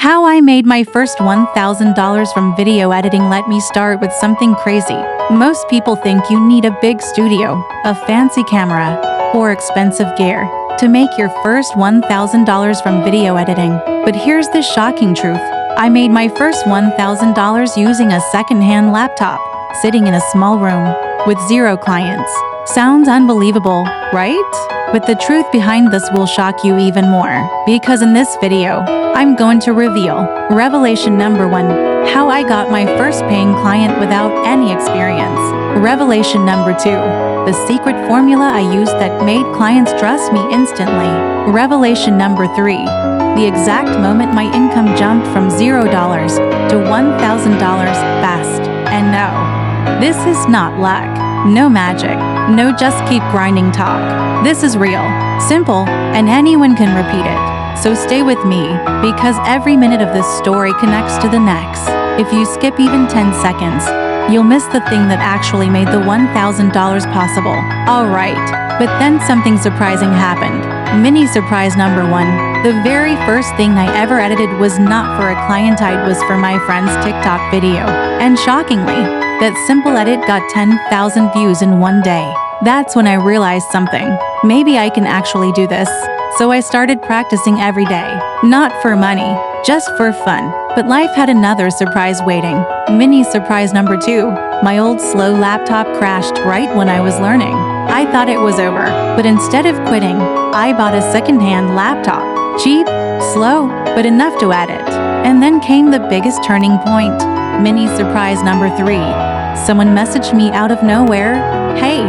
How I made my first $1,000 from video editing. Let me start with something crazy. Most people think you need a big studio, a fancy camera, or expensive gear to make your first $1,000 from video editing. But here's the shocking truth. I made my first $1,000 using a second-hand laptop, sitting in a small room with 0 clients. Sounds unbelievable, right? But the truth behind this will shock you even more, because in this video, I'm going to reveal revelation number 1, how I got my first paying client without any experience. Revelation number 2, the secret formula I used that made clients trust me instantly. Revelation number 3, the exact moment my income jumped from $0 to $1,000 fast. And no, this is not luck, no magic, no just keep grinding talk. This is real, simple, and anyone can repeat it. So stay with me, because every minute of this story connects to the next. If you skip even 10 seconds, you'll miss the thing that actually made the $1,000 possible. Alright, but then something surprising happened. Mini surprise number 1. The very first thing I ever edited was not for a client, it was for my friend's TikTok video. And shockingly, that simple edit got 10,000 views in one day. That's when I realized something. Maybe I can actually do this. So I started practicing every day. Not for money, just for fun. But life had another surprise waiting. Mini surprise number 2. My old slow laptop crashed right when I was learning. I thought it was over, but instead of quitting, I bought a second-hand laptop. Cheap, slow, but enough to edit. And then came the biggest turning point. Mini surprise number 3. Someone messaged me out of nowhere. Hey,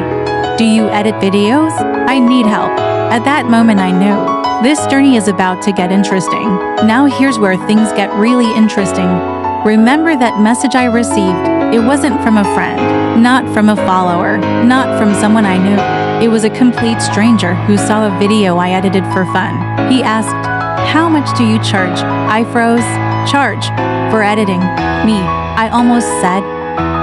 do you edit videos? I need help. At that moment I knew, this journey is about to get interesting. Now here's where things get really interesting. Remember that message I received? It wasn't from a friend, not from a follower, not from someone I knew. It was a complete stranger who saw a video I edited for fun. He asked, "How much do you charge?" I froze. Charge? For editing? Me. I almost said,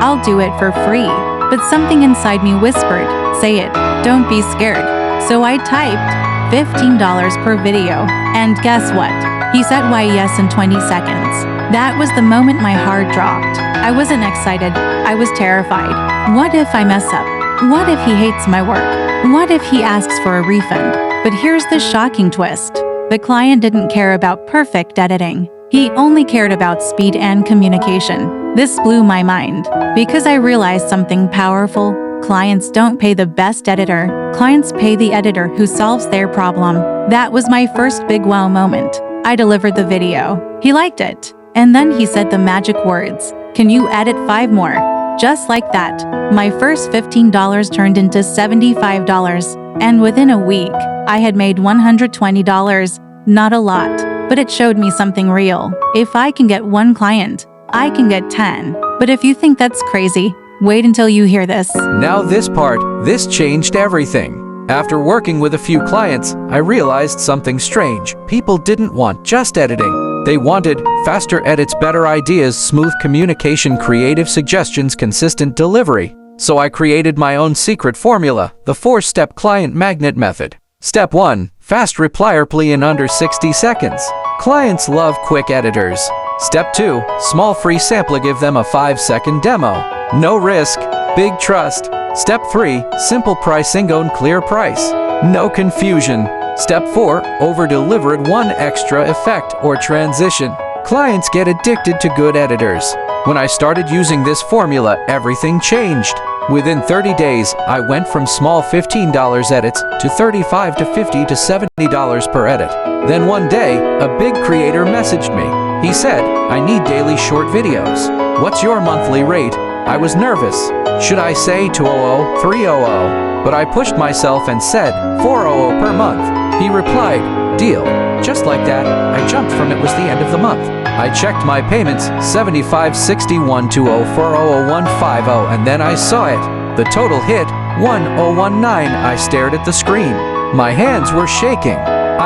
"I'll do it for free." But something inside me whispered, "Say it, don't be scared." So I typed $15 per video. And guess what? He said why yes in 20 seconds. That was the moment my heart dropped. I wasn't excited. I was terrified. What if I mess up? What if he hates my work? What if he asks for a refund? But here's the shocking twist. The client didn't care about perfect editing. He only cared about speed and communication. This blew my mind, because I realized something powerful. Clients don't pay the best editor. Clients pay the editor who solves their problem. That was my first big wow moment. I delivered the video. He liked it. And then he said the magic words, "Can you edit 5 more?" Just like that, my first $15 turned into $75. And within a week, I had made $120. Not a lot, but it showed me something real. If I can get 1 client, I can get 10. But if you think that's crazy, wait until you hear this. Now this changed everything. After working with a few clients, I realized something strange. People didn't want just editing. They wanted faster edits, better ideas, smooth communication, creative suggestions, consistent delivery. So I created my own secret formula, the 4-step client magnet method. Step 1. Fast reply in under 60 seconds. Clients love quick editors. Step 2. Small free sample, give them a 5-second demo. No risk, big trust. Step 3. Simple pricing on clear price. No confusion. Step 4. Over-deliver it, 1 extra effect or transition. Clients get addicted to good editors. When I started using this formula, everything changed. Within 30 days, I went from small $15 edits to $35 to $50 to $70 per edit. Then one day, a big creator messaged me. He said, "I need daily short videos. What's your monthly rate?" I was nervous. Should I say $200, $300? But I pushed myself and said $400 per month. He replied, "Deal." Just like that, I jumped from it was the end of the month. I checked my payments, $75, $61, $20, $400, $150, and then I saw it. The total hit, $1019. I stared at the screen. My hands were shaking.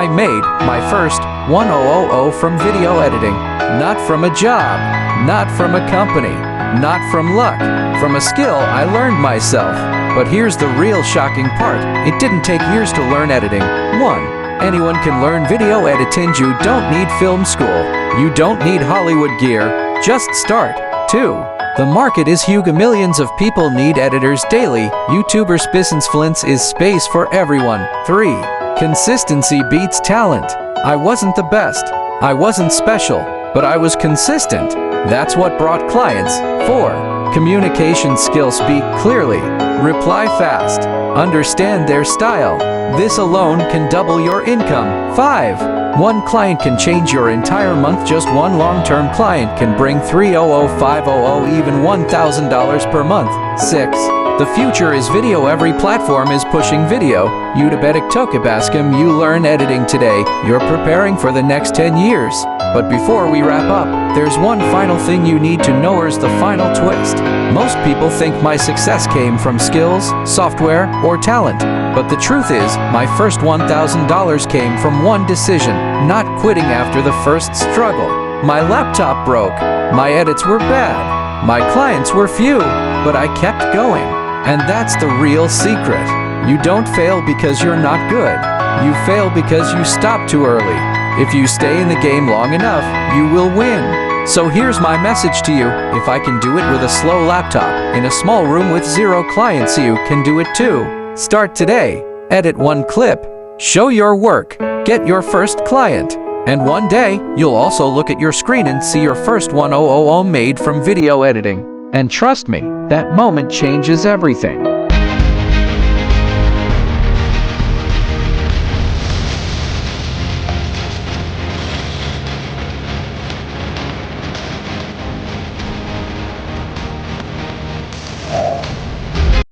I made my first $1000 from video editing. Not from a job, not from a company, not from luck, from a skill I learned myself. But here's the real shocking part. It didn't take years to learn editing. 1. Anyone can learn video editing. You don't need film school. You don't need Hollywood gear, just start. 2. The market is huge. Millions of people need editors daily. YouTubers business is space for everyone. 3. Consistency beats talent. I wasn't the best. I wasn't special, but I was consistent. That's what brought clients. 4. Communication skills. Speak clearly. Reply fast. Understand their style. This alone can double your income. 5. One client can change your entire month. Just one long-term client can bring $300,500, even $1,000 per month. 6. The future is video. Every platform is pushing video. YouTube Tokabaskim, you learn editing today. You're preparing for the next 10 years. But before we wrap up, there's one final thing you need to know. Here's the final twist. Most people think my success came from skills, software, or talent. But the truth is, my first $1,000 came from one decision: not quitting after the first struggle. My laptop broke. My edits were bad. My clients were few. But I kept going. And that's the real secret. You don't fail because you're not good. You fail because you stop too early. If you stay in the game long enough, you will win. So here's my message to you. If I can do it with a slow laptop, in a small room with 0 clients, you can do it too. Start today. Edit one clip. Show your work. Get your first client. And one day, you'll also look at your screen and see your first 1,000 made from video editing. And trust me, that moment changes everything.